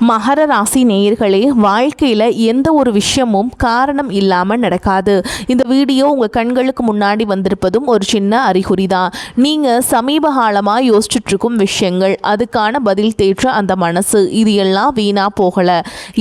மகர ராசி நேயர்களே, வாழ்க்கையில் எந்த ஒரு விஷயமும் காரணம் இல்லாமல் நடக்காது. இந்த வீடியோ உங்கள் கண்களுக்கு முன்னாடி வந்திருப்பதும் ஒரு சின்ன அறிகுறி தான். நீங்கள் சமீப காலமாக யோசிச்சுட்ருக்கும் விஷயங்கள், அதுக்கான பதில் தேற்ற அந்த மனசு, இது எல்லாம் வீணாக போகலை.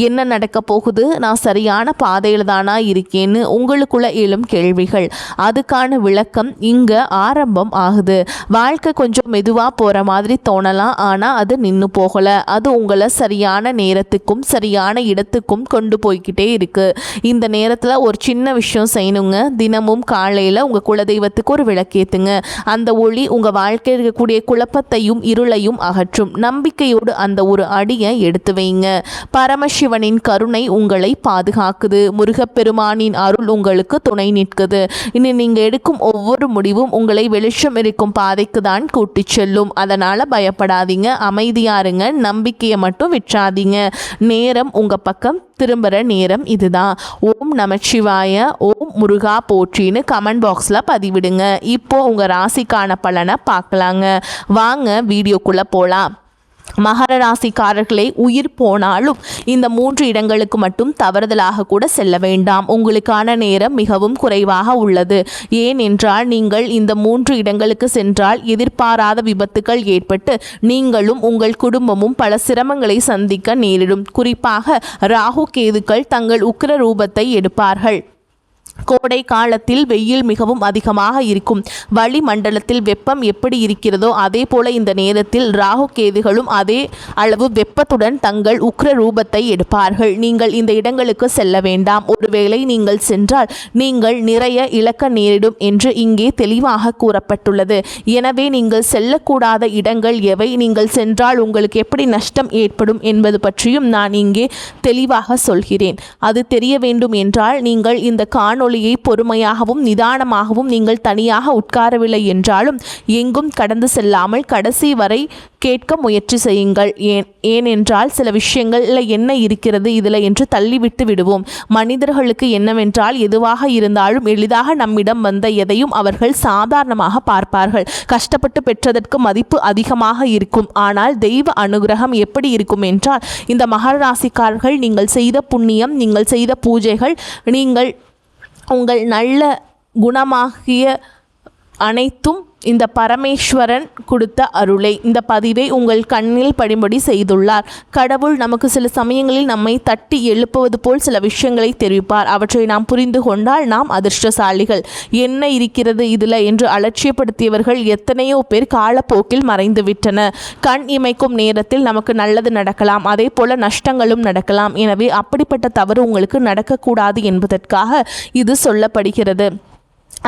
என்ன நடக்க போகுது, நான் சரியான பாதையில் தானா இருக்கேன்னு உங்களுக்குள்ள எழும் கேள்விகள், அதுக்கான விளக்கம் இங்கே ஆரம்பம் ஆகுது. வாழ்க்கை கொஞ்சம் மெதுவாக போகிற மாதிரி தோணலாம், ஆனால் அது நின்று போகலை. அது உங்களை சரியான நேரத்துக்கும் சரியான இடத்துக்கும் கொண்டு போய்கிட்டே இருக்கு. இந்த நேரத்தில் ஒரு சின்ன விஷயம் செய்யணுங்க. தினமும் காலையில் உங்கள் குலதெய்வத்துக்கு ஒரு விளக்கேற்றுங்க. அந்த ஒளி உங்கள் வாழ்க்கையில் இருக்கக்கூடிய குழப்பத்தையும் இருளையும் அகற்றும். நம்பிக்கையோடு அந்த ஒரு அடியை எடுத்து வைங்க. பரமசிவனின் கருணை உங்களை பாதுகாக்குது. முருகப்பெருமானின் அருள் உங்களுக்கு துணை நிற்குது. இனி நீங்கள் எடுக்கும் ஒவ்வொரு முடிவும் உங்களை வெளிச்சம் இருக்கும் பாதைக்கு தான் கூட்டிச் செல்லும். அதனால் பயப்படாதீங்க, அமைதியா இருங்க, நம்பிக்கையை மட்டும் விற்றாதீங்க. நேரம் உங்க பக்கம் திரும்புகிற நேரம் இதுதான். ஓம் நமச்சிவாய, ஓம் முருகா போற்றின்னு கமெண்ட் பாக்ஸில் பதிவிடுங்க. இப்போ உங்கள் ராசிக்கான பலனை பார்க்கலாங்க. வாங்க வீடியோக்குள்ளே போகலாம். மகர ராசிக்காரர்களே, உயிர் போனாலும் இந்த 3 இடங்களுக்கு மட்டும் தவறுதலாக கூட செல்ல வேண்டாம். உங்களுக்கான நேரம் மிகவும் குறைவாக உள்ளது. ஏனென்றால் நீங்கள் இந்த 3 இடங்களுக்கு சென்றால் எதிர்பாராத விபத்துக்கள் ஏற்பட்டு நீங்களும் உங்கள் குடும்பமும் பல சிரமங்களை சந்திக்க நேரிடும். குறிப்பாக ராகு கேதுக்கள் தங்கள் உக்கிர ரூபத்தை எடுப்பார்கள். கோடை காலத்தில் வெயில் மிகவும் அதிகமாக இருக்கும். வளிமண்டலத்தில் வெப்பம் எப்படி இருக்கிறதோ அதே போல இந்த நேரத்தில் ராகு கேதுகளும் அதே அளவு வெப்பத்துடன் தங்கள் உக்ர ரூபத்தை எடுப்பார்கள். நீங்கள் இந்த இடங்களுக்கு செல்ல வேண்டாம். ஒருவேளை நீங்கள் சென்றால் நீங்கள் நிறைய இழக்க நேரிடும் என்று இங்கே தெளிவாக கூறப்பட்டுள்ளது. எனவே நீங்கள் செல்லக்கூடாத இடங்கள் எவை, நீங்கள் சென்றால் உங்களுக்கு எப்படி நஷ்டம் ஏற்படும் என்பது பற்றியும் நான் இங்கே தெளிவாக சொல்கிறேன். அது தெரிய வேண்டும் என்றால் நீங்கள் இந்த காணொளியை பொறுமையாகவும் நிதானமாகவும், நீங்கள் தனியாக உட்காரவில்லை என்றாலும் எங்கும் கடந்து செல்லாமல் கடைசி வரை கேட்க முயற்சி செய்யுங்கள். ஏனென்றால் சில விஷயங்கள்ல என்ன இருக்கிறது இதில் என்று தள்ளிவிட்டு விடுவோம். மனிதர்களுக்கு என்னவென்றால் எதுவாக இருந்தாலும் எளிதாக நம்மிடம் வந்த எதையும் அவர்கள் சாதாரணமாக பார்ப்பார்கள். கஷ்டப்பட்டு பெற்றதற்கு மதிப்பு அதிகமாக இருக்கும். ஆனால் தெய்வ அனுகிரகம் எப்படி இருக்கும் என்றால், இந்த மகர ராசிக்காரர்கள் நீங்கள் செய்த புண்ணியம், நீங்கள் செய்த பூஜைகள், நீங்கள் உங்கள் நல்ல குணமாகிய அனைத்தும் இந்த பரமேஸ்வரன் கொடுத்த அருளை, இந்த பதிவை உங்கள் கண்ணில் படிம்படி செய்துள்ளார். கடவுள் நமக்கு சில சமயங்களில் நம்மை தட்டி எழுப்புவது போல் சில விஷயங்களை தெரிவிப்பார். அவற்றை நாம் புரிந்து கொண்டால் நாம் அதிர்ஷ்டசாலிகள். என்ன இருக்கிறது இதில் என்று அலட்சியப்படுத்தியவர்கள் எத்தனையோ பேர் காலப்போக்கில் மறைந்து விட்டன. கண் இமைக்கும் நேரத்தில் நமக்கு நல்லது நடக்கலாம், அதே போல நஷ்டங்களும் நடக்கலாம். எனவே அப்படிப்பட்ட தவறு உங்களுக்கு நடக்கக்கூடாது என்பதற்காக இது சொல்லப்படுகிறது.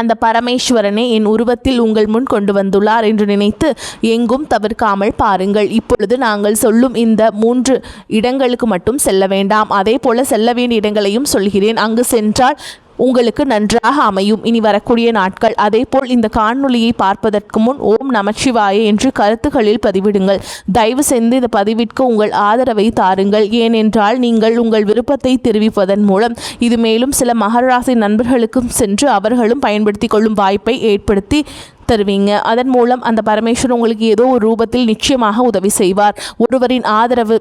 அந்த பரமேஸ்வரனை என் உருவத்தில் உங்கள் முன் கொண்டு வந்துள்ளார் என்று நினைத்து எங்கும் தவிர்க்காமல் பாருங்கள். இப்பொழுது நாங்கள் சொல்லும் இந்த 3 இடங்களுக்கு மட்டும் செல்ல வேண்டாம். அதே போல செல்ல வேண்டிய இடங்களையும் சொல்கிறேன். அங்கு சென்றால் உங்களுக்கு நன்றாக அமையும் இனி வரக்கூடிய நாட்கள். அதேபோல் இந்த காணொளியை பார்ப்பதற்கு முன் ஓம் நமச்சிவாய என்று கருத்துக்களில் பதிவிடுங்கள். தயவு செய்து இந்த பதிவிற்கு உங்கள் ஆதரவை தாருங்கள். ஏனென்றால் நீங்கள் உங்கள் விருப்பத்தை தெரிவிப்பதன் மூலம் இது மேலும் சில மகர ராசி நண்பர்களுக்கும் சென்று அவர்களும் பயன்படுத்தி கொள்ளும் வாய்ப்பை ஏற்படுத்தி தருவீங்க. அதன் மூலம் அந்த பரமேஸ்வரன் உங்களுக்கு ஏதோ ஒரு ரூபத்தில் நிச்சயமாக உதவி செய்வார். ஒருவரின் ஆதரவு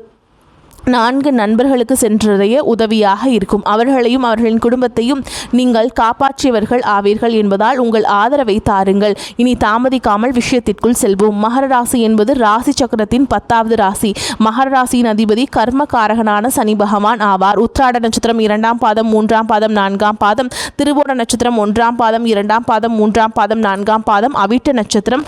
4 நண்பர்களுக்கு சென்றதைய உதவியாக இருக்கும். அவர்களையும் அவர்களின் குடும்பத்தையும் நீங்கள் காப்பாற்றியவர்கள் ஆவீர்கள் என்பதால் உங்கள் ஆதரவை தாருங்கள். இனி தாமதிக்காமல் விஷயத்திற்குள் செல்வோம். மகர ராசி என்பது ராசி சக்கரத்தின் 10வது ராசி. மகர ராசியின் அதிபதி கர்மகாரகனான சனி பகவான் ஆவார். உத்திராட நட்சத்திரம் 2ஆம் பாதம், 3ஆம் பாதம், 4ஆம் பாதம், திருவோண நட்சத்திரம் 1ஆம் பாதம், 2ஆம் பாதம், 3ஆம் பாதம், 4ஆம் பாதம், அவிட்ட நட்சத்திரம்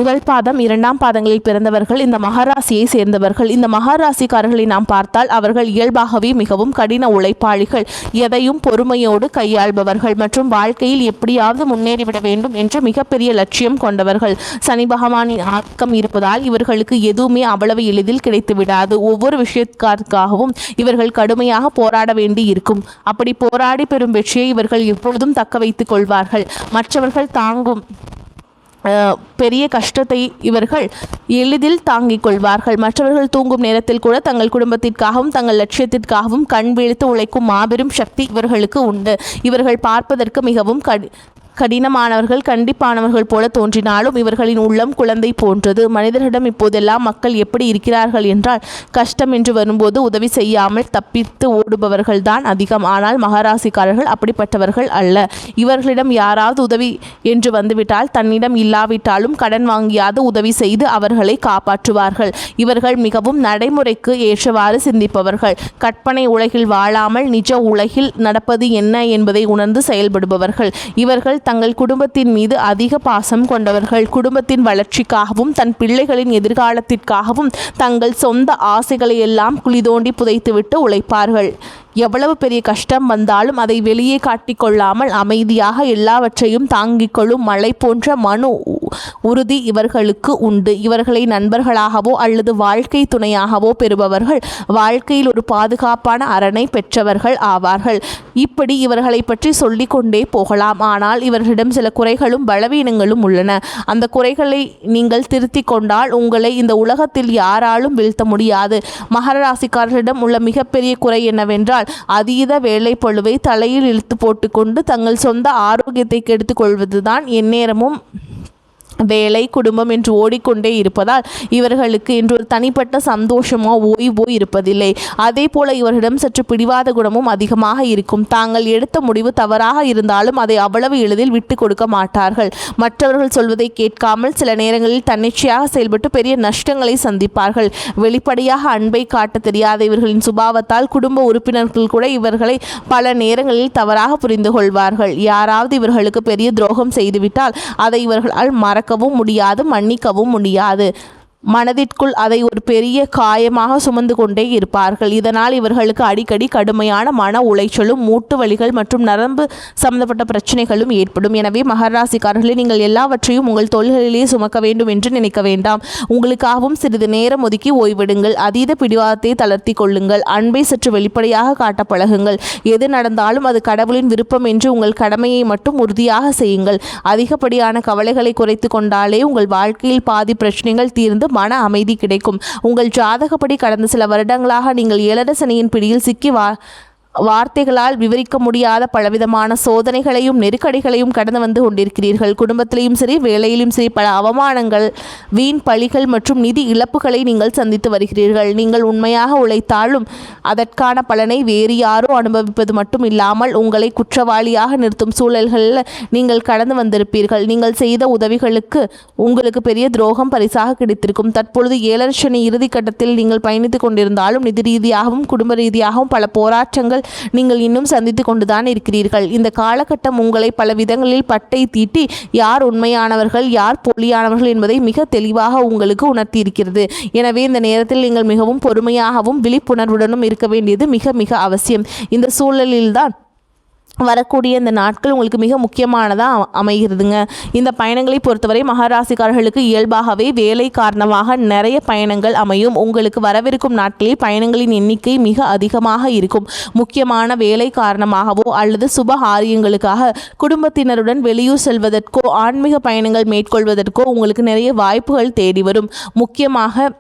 1 பாதம், 2ஆம் பாதங்களில் பிறந்தவர்கள் இந்த மகராசியை சேர்ந்தவர்கள். இந்த மகராசிக்காரர்களை நாம் பார்த்தால் அவர்கள் இயல்பாகவே மிகவும் கடின உழைப்பாளிகள், எதையும் பொறுமையோடு கையாள்பவர்கள் மற்றும் வாழ்க்கையில் எப்படியாவது முன்னேறிவிட வேண்டும் என்ற மிகப்பெரிய லட்சியம் கொண்டவர்கள். சனி பகவானின் ஆக்கம் இருப்பதால் இவர்களுக்கு எதுவுமே அவ்வளவு எளிதில் கிடைத்து விடாது. ஒவ்வொரு விஷயத்திற்காகவும் இவர்கள் கடுமையாக போராட வேண்டி இருக்கும். அப்படி போராடி பெறும் வெற்றியை இவர்கள் எப்பொழுதும் தக்க வைத்துக் கொள்வார்கள். மற்றவர்கள் தாங்கும் பெரிய கஷ்டத்தை இவர்கள் எளிதில் தாங்கிக் கொள்வார்கள். மற்றவர்கள் தூங்கும் நேரத்தில் கூட தங்கள் குடும்பத்திற்காகவும் தங்கள் லட்சியத்திற்காகவும் கண் விழித்து உழைக்கும் மாபெரும் சக்தி இவர்களுக்கு உண்டு. இவர்கள் பார்ப்பதற்கு மிகவும் கடினமானவர்கள், கண்டிப்பானவர்கள் போல தோன்றினாலும் இவர்களின் உள்ளம் குழந்தை போன்றது. மனிதர்களிடம் இப்போதெல்லாம் மக்கள் எப்படி இருக்கிறார்கள் என்றால், கஷ்டம் என்று வரும்போது உதவி செய்யாமல் தப்பித்து ஓடுபவர்கள்தான் அதிகம். ஆனால் மகராசிக்காரர்கள் அப்படிப்பட்டவர்கள் அல்ல. இவர்களிடம் யாராவது உதவி என்று வந்துவிட்டால் தன்னிடம் இல்லாவிட்டாலும் கடன் வாங்கியாவது உதவி செய்து அவர்களை காப்பாற்றுவார்கள். இவர்கள் மிகவும் நடைமுறைக்கு ஏற்றவாறு சிந்திப்பவர்கள். கற்பனை உலகில் வாழாமல் நிஜ உலகில் நடப்பது என்ன என்பதை உணர்ந்து செயல்படுபவர்கள். இவர்கள் தங்கள் குடும்பத்தின் மீது அதிக பாசம் கொண்டவர்கள். குடும்பத்தின் வளர்ச்சிக்காகவும் தன் பிள்ளைகளின் எதிர்காலத்திற்காகவும் தங்கள் சொந்த ஆசைகளை எல்லாம் குழி தோண்டி புதைத்துவிட்டு உழைப்பார்கள். எவ்வளவு பெரிய கஷ்டம் வந்தாலும் அதை வெளியே காட்டிக்கொள்ளாமல் அமைதியாக எல்லாவற்றையும் தாங்கிக் கொள்ளும் மலை போன்ற மனு உறுதி இவர்களுக்கு உண்டு. இவர்களை நண்பர்களாகவோ அல்லது வாழ்க்கை துணையாகவோ பெறுபவர்கள் வாழ்க்கையில் ஒரு பாதுகாப்பான அரணை பெற்றவர்கள் ஆவார்கள். இப்படி இவர்களை பற்றி சொல்லிக்கொண்டே போகலாம். ஆனால் இவர்களிடம் சில குறைகளும் பலவீனங்களும் உள்ளன. அந்த குறைகளை நீங்கள் திருத்திக் கொண்டால் உங்களை இந்த உலகத்தில் யாராலும் வீழ்த்த முடியாது. மகர ராசிக்காரர்களிடம் உள்ள மிகப்பெரிய குறை என்னவென்றால், அதீத வேலைப்பளுவை தலையில் இழுத்து போட்டுக்கொண்டு தங்கள் சொந்த ஆரோக்கியத்தை கெடுத்துக் கொள்வதுதான். எந்நேரமும் வேலை குடும்பம் என்று ஓடிக்கொண்டே இருப்பதால் இவர்களுக்கு என்று ஒரு தனிப்பட்ட சந்தோஷமோ ஓய்வோ இருப்பதில்லை. அதே போல இவர்களிடம் சற்று பிடிவாத குணமும் அதிகமாக இருக்கும். தாங்கள் எடுத்த முடிவு தவறாக இருந்தாலும் அதை அவ்வளவு எளிதில் விட்டு கொடுக்க மாட்டார்கள். மற்றவர்கள் சொல்வதை கேட்காமல் சில நேரங்களில் தன்னிச்சையாக செயல்பட்டு பெரிய நஷ்டங்களை சந்திப்பார்கள். வெளிப்படையாக அன்பை காட்ட தெரியாத இவர்களின் சுபாவத்தால் குடும்ப உறுப்பினர்கள் கூட இவர்களை பல நேரங்களில் தவறாக புரிந்து கொள்வார்கள். யாராவது இவர்களுக்கு பெரிய துரோகம் செய்துவிட்டால் அதை இவர்களால் மறக்கவும் முடியாது, மன்னிக்கவும் முடியாது. மனதிற்குள் அதை ஒரு பெரிய காயமாக சுமந்து கொண்டே இருப்பார்கள். இதனால் இவர்களுக்கு அடிக்கடி கடுமையான மன உளைச்சலும் மூட்டு வலிகள் மற்றும் நரம்பு சம்பந்தப்பட்ட பிரச்சனைகளும் ஏற்படும். எனவே மகராசிக்காரர்களே, நீங்கள் எல்லாவற்றையும் உங்கள் தோள்களிலேயே சுமக்க வேண்டும் என்று நினைக்க வேண்டாம். உங்களுக்காகவும் சிறிது நேரம் ஒதுக்கி ஓய்விடுங்கள். அதீத பிடிவாதத்தை தளர்த்தி கொள்ளுங்கள். அன்பை சற்று வெளிப்படையாக காட்ட பழகுங்கள். எது நடந்தாலும் அது கடவுளின் விருப்பம் என்று உங்கள் கடமையை மட்டும் உறுதியாக செய்யுங்கள். அதிகப்படியான கவலைகளை குறைத்து கொண்டாலே உங்கள் வாழ்க்கையில் பாதி பிரச்சனைகள் தீர்ந்து மன அமைதி கிடைக்கும். உங்கள் ஜாதகப்படி கடந்த சில வருடங்களாக நீங்கள் ஏழரை சனியின் பிடியில் சிக்கி வார்த்தைகளால் விவரிக்க முடியாத பலவிதமான சோதனைகளையும் நெருக்கடிகளையும் கடந்து வந்து கொண்டிருக்கிறீர்கள். குடும்பத்திலையும் சரி, வேலையிலும் சரி, பல அவமானங்கள், வீண் பழிகள் மற்றும் நிதி இழப்புகளை நீங்கள் சந்தித்து வருகிறீர்கள். நீங்கள் உண்மையாக உழைத்தாலும் அதற்கான பலனை வேறு யாரோ அனுபவிப்பது மட்டும் இல்லாமல் உங்களை குற்றவாளியாக நிறுத்தும் சூழல்களில் நீங்கள் கடந்து வந்திருப்பீர்கள். நீங்கள் செய்த உதவிகளுக்கு உங்களுக்கு பெரிய துரோகம் பரிசாக கிடைத்திருக்கும். தற்பொழுது ஏழரை சனி இறுதி கட்டத்தில் நீங்கள் பயணித்துக் கொண்டிருந்தாலும் நிதி ரீதியாகவும் குடும்ப ரீதியாகவும் பல போராட்டங்கள் நீங்கள் இன்னும் சந்தித்து கொண்டுதான் இருக்கிறீர்கள். இந்த காலகட்டம் உங்களை பல விதங்களில் பட்டை தீட்டி யார் உண்மையானவர்கள் யார் போலியானவர்கள் என்பதை மிக தெளிவாக உங்களுக்கு உணர்த்தி இருக்கிறது. எனவே இந்த நேரத்தில் நீங்கள் மிகவும் பொறுமையாகவும் விழிப்புணர்வுடனும் இருக்க வேண்டியது மிக மிக அவசியம். இந்த சூழலில்தான் வரக்கூடிய இந்த நாட்கள் உங்களுக்கு மிக முக்கியமானதாக அமைகிறதுங்க. இந்த பயணங்களை பொறுத்தவரை மகராசிக்காரர்களுக்கு இயல்பாகவே வேலை காரணமாக நிறைய பயணங்கள் அமையும். உங்களுக்கு வரவிருக்கும் நாட்களில் பயணங்களின் எண்ணிக்கை மிக அதிகமாக இருக்கும். முக்கியமான வேலை காரணமாகவோ அல்லது சுப காரியங்களுக்காக குடும்பத்தினருடன் வெளியூர் செல்வதற்கோ ஆன்மீக பயணங்கள் மேற்கொள்வதற்கோ உங்களுக்கு நிறைய வாய்ப்புகள் தேடி வரும். முக்கியமாக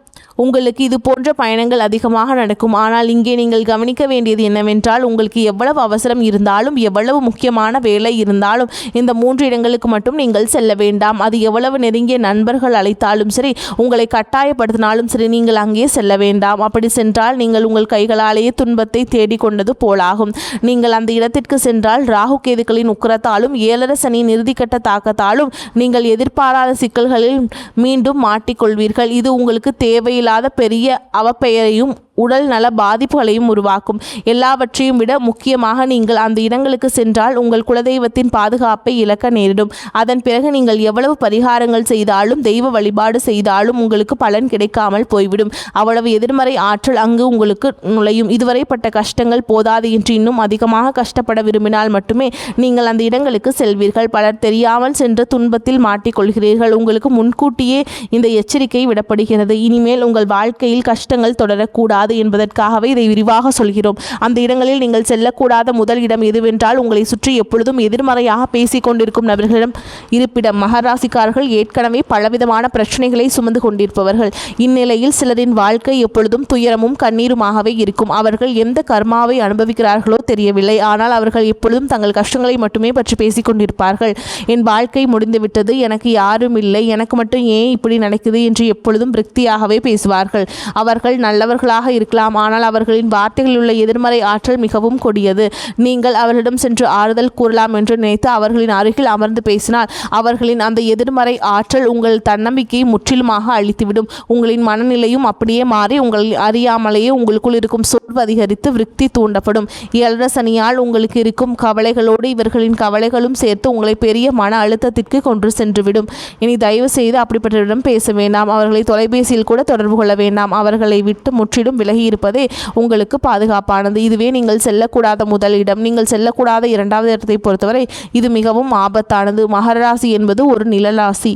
உங்களுக்கு இது போன்ற பயணங்கள் அதிகமாக நடக்கும். ஆனால் இங்கே நீங்கள் கவனிக்க வேண்டியது என்னவென்றால், உங்களுக்கு எவ்வளவு அவசரம் இருந்தாலும் எவ்வளவு முக்கியமான வேலை இருந்தாலும் இந்த 3 இடங்களுக்கு மட்டும் நீங்கள் செல்ல வேண்டாம். அது எவ்வளவு நெருங்கிய நண்பர்கள் அழைத்தாலும் சரி, உங்களை கட்டாயப்படுத்தினாலும் சரி, நீங்கள் அங்கே செல்ல வேண்டாம். அப்படி சென்றால் நீங்கள் உங்கள் கைகளாலேயே துன்பத்தை தேடிக்கொண்டது போலாகும். நீங்கள் அந்த இடத்திற்கு சென்றால் ராகு கேதுக்களின் உக்கிரத்தாலும் ஏழரை சனியின் இறுதிக்கட்ட தாக்கத்தாலும் நீங்கள் எதிர்பாராத சிக்கல்களில் மீண்டும் மாட்டிக்கொள்வீர்கள். இது உங்களுக்கு தேவையில்லாத பெரிய அவப்பெயரையும் உடல் நல பாதிப்புகளையும் உருவாக்கும். எல்லாவற்றையும் விட முக்கியமாக நீங்கள் அந்த இடங்களுக்கு சென்றால் உங்கள் குலதெய்வத்தின் பாதுகாப்பை இழக்க நேரிடும். அதன் பிறகு நீங்கள் எவ்வளவு பரிகாரங்கள் செய்தாலும் தெய்வ வழிபாடு செய்தாலும் உங்களுக்கு பலன் கிடைக்காமல் போய்விடும். அவ்வளவு எதிர்மறை ஆற்றல் அங்கு உங்களுக்கு நுழையும். இதுவரை பட்ட கஷ்டங்கள் போதாது என்று இன்னும் அதிகமாக கஷ்டப்பட விரும்பினால் மட்டுமே நீங்கள் அந்த இடங்களுக்கு செல்வீர்கள். பலர் தெரியாமல் சென்ற துன்பத்தில் மாட்டிக்கொள்கிறீர்கள். உங்களுக்கு முன்கூட்டியே இந்த எச்சரிக்கை விடப்படுகிறது. இனிமேல் இனிமேல் உங்கள் வாழ்க்கையில் கஷ்டங்கள் தொடரக்கூடாது என்பதற்காகவே இதை விரிவாக சொல்கிறோம். அந்த இடங்களில் நீங்கள் செல்லக்கூடாத முதல் இடம் எதுவென்றால், உங்களை சுற்றி எப்பொழுதும் எதிர்மறையாக பேசிக் கொண்டிருக்கும் நபர்களிடம் இருப்பிடம். மகராசிக்காரர்கள் ஏற்கனவே பலவிதமான பிரச்சனைகளை சுமந்து கொண்டிருப்பவர்கள். இந்நிலையில் சிலரின் வாழ்க்கை எப்பொழுதும் துயரமும் கண்ணீருமாகவே இருக்கும். அவர்கள் எந்த கர்மாவை அனுபவிக்கிறார்களோ தெரியவில்லை. ஆனால் அவர்கள் எப்பொழுதும் தங்கள் கஷ்டங்களை மட்டுமே பற்றி பேசிக் கொண்டிருப்பார்கள். என் வாழ்க்கை முடிந்துவிட்டது, எனக்கு யாரும் இல்லை, எனக்கு மட்டும் ஏன் இப்படி நடக்குது என்று எப்பொழுதும் விரக்தியாகவே பேசுவார்கள். அவர்கள் நல்லவர்களாக இருக்கலாம், ஆனால் அவர்களின் வார்த்தைகளில் உள்ள எதிர்மறை ஆற்றல் மிகவும் கொடியது. நீங்கள் அவர்களிடம் சென்று ஆறுதல் கூறலாம் என்று நினைத்து அவர்களின் அருகில் அமர்ந்து பேசினால் அவர்களின் அந்த எதிர்மறை ஆற்றல் உங்கள் தன்னம்பிக்கையை முற்றிலுமாக அழித்துவிடும். உங்களின் மனநிலையும் அப்படியே மாறி உங்களை அறியாமலேயே உங்களுக்குள் இருக்கும் சோர்வு அதிகரித்து விரக்தி தூண்டப்படும். ஏழரை சனியால் உங்களுக்கு இருக்கும் கவலைகளோடு இவர்களின் கவலைகளும் சேர்த்து உங்களை பெரிய மன அழுத்தத்திற்கு கொண்டு சென்றுவிடும். இனி தயவு செய்து அப்படிப்பட்டவரிடம் பேச வேண்டாம். அவர்களை தொலைபேசியில் கூட தொடர்பு கொள்ள வேண்டாம். அவர்களை விட்டு முற்றிலும் விலகி இருப்பதே உங்களுக்கு பாதுகாப்பானது. இதுவே நீங்கள் செல்லக்கூடாத முதல் இடம். நீங்கள் செல்லக்கூடாத இரண்டாவது இடத்தை பொறுத்தவரை இது மிகவும் ஆபத்தானது. மகர ராசி என்பது ஒரு நிழலாசி.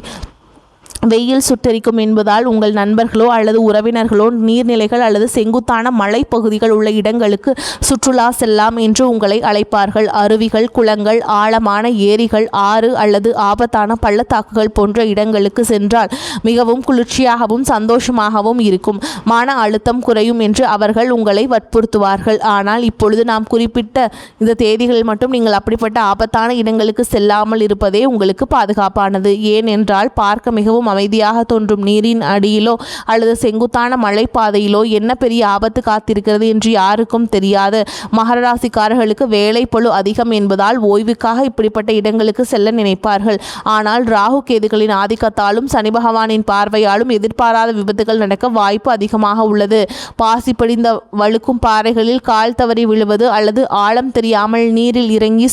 வெயில் சுட்டெரிக்கும் என்பதால் உங்கள் நண்பர்களோ அல்லது உறவினர்களோ நீர்நிலைகள் அல்லது செங்குத்தான மலைப்பகுதிகள் உள்ள இடங்களுக்கு சுற்றுலா செல்லாம் என்று உங்களை அழைப்பார்கள். அருவிகள், குளங்கள், ஆழமான ஏரிகள், ஆறு அல்லது ஆபத்தான பள்ளத்தாக்குகள் போன்ற இடங்களுக்கு சென்றால் மிகவும் குளிர்ச்சியாகவும் சந்தோஷமாகவும் இருக்கும். மன அழுத்தம் குறையும் என்று அவர்கள் உங்களை வற்புறுத்துவார்கள். ஆனால் இப்பொழுது நாம் குறிப்பிட்ட இந்த தேதிகளில் மட்டும் நீங்கள் அப்படிப்பட்ட ஆபத்தான இடங்களுக்கு செல்லாமல் இருப்பதே உங்களுக்கு பாதுகாப்பானது. ஏனென்றால் பார்க்க மிகவும் அமைதியாக தோன்றும் நீரின் அடியிலோ அல்லது செங்குத்தான மலைப்பாதையிலோ என்ன பெரிய ஆபத்து காத்திருக்கிறது என்று யாருக்கும் தெரியாது. மகர ராசிக்காரர்களுக்கு வேலை பளு அதிகம் என்பதால் ஓய்வுக்காக இப்படிப்பட்ட இடங்களுக்கு செல்ல நினைப்பார்கள். ஆனால் ராகு கேதுகளின் ஆதிக்கத்தாலும் சனி பகவானின் பார்வையாலும் எதிர்பாராத விபத்துகள் நடக்க வாய்ப்பு அதிகமாக உள்ளது. பாசி படிந்த வழுக்கும் பாறைகளில் கால் தவறி விழுவது அல்லது ஆழம் தெரியாமல் நீரில் இறங்கி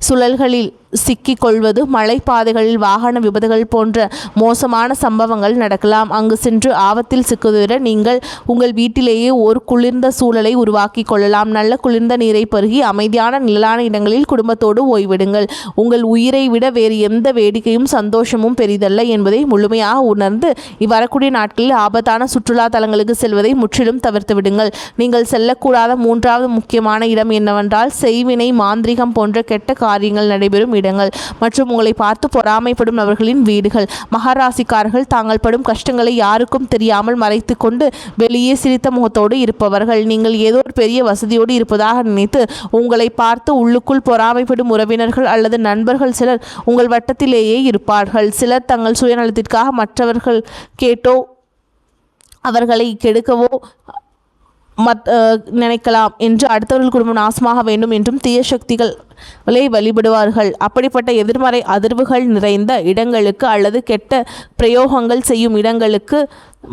சுழல்களில் சிக்கிக் கொள்வது, மலைப்பாதைகளில் வாகன விபத்துகள் போன்ற மோசமான சம்பவங்கள் நடக்கலாம். அங்கு சென்று ஆபத்தில் சிக்குவதை நீங்கள் உங்கள் வீட்டிலேயே ஒரு குளிர்ந்த சூழலை உருவாக்கி கொள்ளலாம். நல்ல குளிர்ந்த நீரை பருகி அமைதியான நிழலான இடங்களில் குடும்பத்தோடு ஓய்விடுங்கள். உங்கள் உயிரை விட வேறு எந்த வேடிக்கையும் சந்தோஷமும் பெரிதல்ல என்பதை முழுமையாக உணர்ந்து இவ்வரக்கூடிய நாட்களில் ஆபத்தான சுற்றுலா தலங்களுக்கு செல்வதை முற்றிலும் தவிர்த்து விடுங்கள். நீங்கள் செல்லக்கூடாத மூன்றாவது முக்கியமான இடம் என்னவென்றால், செய்வினை, மாந்திரிகம் போன்ற கெட்ட காரியங்கள் நடைபெறும் இடங்கள் மற்றும் உங்களை பார்த்து பொறாமைப்படும் நபர்களின் வீடுகள். மகராசிக்காரர்கள் தாங்கள் படும் கஷ்டங்களை யாருக்கும் தெரியாமல் மறைத்து கொண்டு வெளியே சிரித்த முகத்தோடு இருப்பவர்கள். நீங்கள் ஏதோ ஒரு பெரிய வசதியோடு இருப்பதாக நினைத்து உங்களை பார்த்து உள்ளுக்குள் பொறாமைப்படும் உறவினர்கள் அல்லது நண்பர்கள் சிலர் உங்கள் வட்டத்திலேயே இருப்பார்கள். சிலர் தங்கள் சுயநலத்திற்காக மற்றவர்கள் கேட்டோ அவர்களை கெடுக்கவோ நினைக்கலாம் என்று அடுத்தவர்கள் குடும்பம் நாசமாக வேண்டும் என்றும் தீய சக்திகளை வழிபடுவார்கள். அப்படிப்பட்ட எதிர்மறை அதிர்வுகள் நிறைந்த இடங்களுக்கு அல்லது கெட்ட பிரயோகங்கள் செய்யும் இடங்களுக்கு,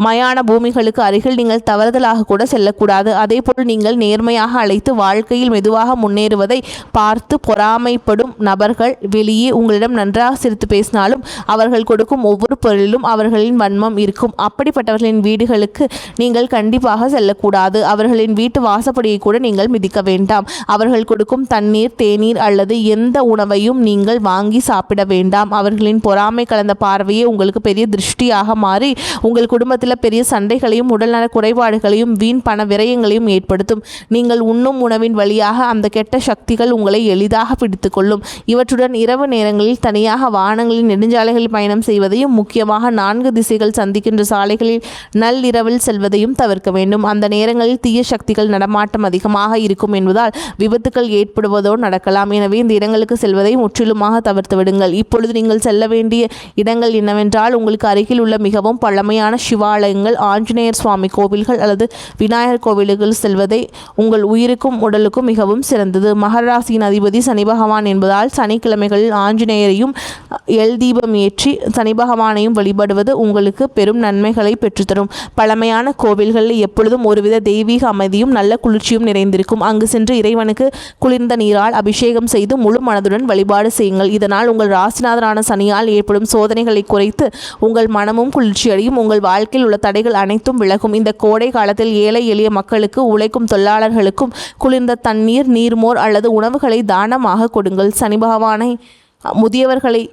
மயான பூமிகளுக்கு அருகில் நீங்கள் தவறுதலாக கூட செல்லக்கூடாது. அதேபோல் நீங்கள் நேர்மையாக அழைத்து வாழ்க்கையில் மெதுவாக முன்னேறுவதை பார்த்து பொறாமைப்படும் நபர்கள் வெளியே உங்களிடம் நன்றாக சிரித்து பேசினாலும் அவர்கள் கொடுக்கும் ஒவ்வொரு பொருளிலும் அவர்களின் வன்மம் இருக்கும். அப்படிப்பட்டவர்களின் வீடுகளுக்கு நீங்கள் கண்டிப்பாக செல்லக்கூடாது. அவர்களின் வீட்டு வாசப்படியை கூட நீங்கள் மிதிக்க வேண்டாம். அவர்கள் கொடுக்கும் தண்ணீர், தேநீர் அல்லது எந்த உணவையும் நீங்கள் வாங்கி சாப்பிட வேண்டாம். அவர்களின் பொறாமை கலந்த பார்வையே உங்களுக்கு பெரிய திருஷ்டியாக மாறி உங்கள் குடும்பத்தில் பெரிய சண்டைகளையும் உடல்நல குறைபாடுகளையும் வீண் பண விரயங்களையும் ஏற்படுத்தும். நீங்கள் உண்ணும் உணவின் வழியாக அந்த கெட்ட சக்திகள் உங்களை எளிதாக பிடித்துக்கொள்ளும். இவற்றுடன் இரவு நேரங்களில் தனியாக வாகனங்களில் நெடுஞ்சாலைகளில் பயணம் செய்வதையும், முக்கியமாக 4 திசைகள் சந்திக்கின்ற சாலைகளில் நள்ளிரவில் செல்வதையும் தவிர்க்க வேண்டும். அந்த நேரங்களில் தீய சக்திகள் நடமாட்டம் அதிகமாக இருக்கும் என்பதால் விபத்துக்கள் ஏற்படுவதோ நடக்கலாம். எனவே இந்த இடங்களுக்கு செல்வதை முற்றிலுமாக தவிர்த்து விடுங்கள். இப்பொழுது நீங்கள் செல்ல வேண்டிய இடங்கள் என்னவென்றால், உங்களுக்கு அருகில் உள்ள மிகவும் பழமையான சிவாலயங்கள், ஆஞ்சநேயர் சுவாமி கோவில்கள் அல்லது விநாயகர் கோவில்கள் செல்வதை உங்கள் உயிருக்கும் உடலுக்கும் மிகவும் சிறந்தது. மகர ராசியின் அதிபதி சனி பகவான் என்பதால் சனிக்கிழமைகளில் ஆஞ்சநேயரையும் எல் தீபம் ஏற்றி சனி பகவானையும் வழிபடுவது உங்களுக்கு பெரும் நன்மைகளை பெற்றுத்தரும். பழமையான கோவில்களில் எப்பொழுதும் ஒருவித தெய்வீக அமைதியும் நல்ல குளிர்ச்சியும் நிறைந்திருக்கும். அங்கு சென்று இறைவனுக்கு குளிர்ந்த நீரால் அபிஷேகம் செய்து முழு மனதுடன் வழிபாடு செய்யுங்கள். இதனால் உங்கள் ராசிநாதனான சனியால் ஏற்படும் சோதனைகளை குறைத்து உங்கள் மனமும் குளிர்ச்சியடையும். உங்கள் வாழ்க்கையில் உள்ள தடைகள் அனைத்தும் விலகும். இந்த கோடை காலத்தில் ஏழை எளிய மக்களுக்கு, உழைக்கும் தொழிலாளர்களுக்கும் குளிர்ந்த தண்ணீர், நீர்மோர் அல்லது உணவுகளை தானமாக கொடுங்கள். சனி பகவானை முதியவர்களை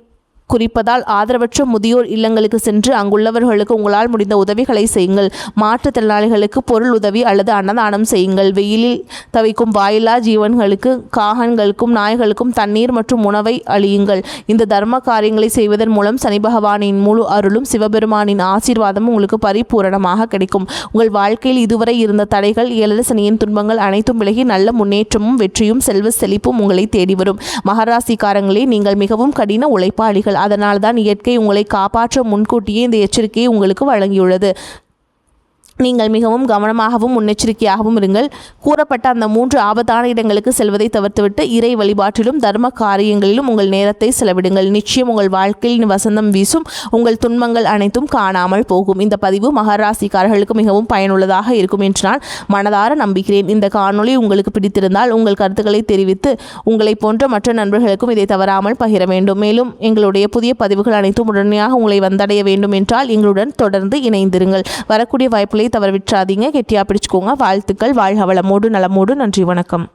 குறிப்பதால் ஆதரவற்ற முதியோர் இல்லங்களுக்கு சென்று அங்குள்ளவர்களுக்கு உங்களால் முடிந்த உதவிகளை செய்யுங்கள். மாற்றுத்திறனாளிகளுக்கு பொருள் உதவி அல்லது அன்னதானம் செய்யுங்கள். வெயிலில் தவிக்கும் வாயிலா ஜீவன்களுக்கு, காகன்களுக்கும் நாய்களுக்கும் தண்ணீர் மற்றும் உணவை அளியுங்கள். இந்த தர்ம காரியங்களை செய்வதன் மூலம் சனி பகவானின் முழு அருளும் சிவபெருமானின் ஆசீர்வாதமும் உங்களுக்கு பரிபூரணமாக கிடைக்கும். உங்கள் வாழ்க்கையில் இதுவரை இருந்த தடைகள், ஏழரை சனியின் துன்பங்கள் அனைத்தும் விலகி நல்ல முன்னேற்றமும் வெற்றியும் செல்வ செழிப்பும் உங்களை தேடி வரும். மகராசிக்காரங்களே, நீங்கள் மிகவும் கடின உழைப்பாளிகள். அதனால்தான் இயற்கை உங்களை காப்பாற்ற முன்கூட்டியே இந்த எச்சரிக்கையை உங்களுக்கு வழங்கியுள்ளது. நீங்கள் மிகவும் கவனமாகவும் முன்னெச்சரிக்கையாகவும் இருங்கள். கூறப்பட்ட அந்த 3 ஆபத்தான இடங்களுக்கு செல்வதை தவிர்த்துவிட்டு இறை வழிபாட்டிலும் தர்ம காரியங்களிலும் உங்கள் நேரத்தை செலவிடுங்கள். நிச்சயம் உங்கள் வாழ்க்கையில் வசந்தம் வீசும். உங்கள் துன்பங்கள் அனைத்தும் காணாமல் போகும். இந்த பதிவு மகராசிக்காரர்களுக்கு மிகவும் பயனுள்ளதாக இருக்கும் என்று நான் மனதார நம்புகிறேன். இந்த காணொளி உங்களுக்கு பிடித்திருந்தால் உங்கள் கருத்துக்களை தெரிவித்து உங்களை போன்ற மற்ற நண்பர்களுக்கும் இதை தவறாமல் பகிர வேண்டும். மேலும் எங்களுடைய புதிய பதிவுகள் அனைத்தும் உடனடியாக உங்களை வந்தடைய வேண்டும் என்றால் எங்களுடன் தொடர்ந்து இணைந்திருங்கள். வரக்கூடிய வாய்ப்புகளை தவற விட்டுறாதீங்க. கெட்டியா பிடிச்சுக்கோங்க. வாழ்த்துக்கள். வாழ்க வளமோடு நலமோடு. நன்றி, வணக்கம்.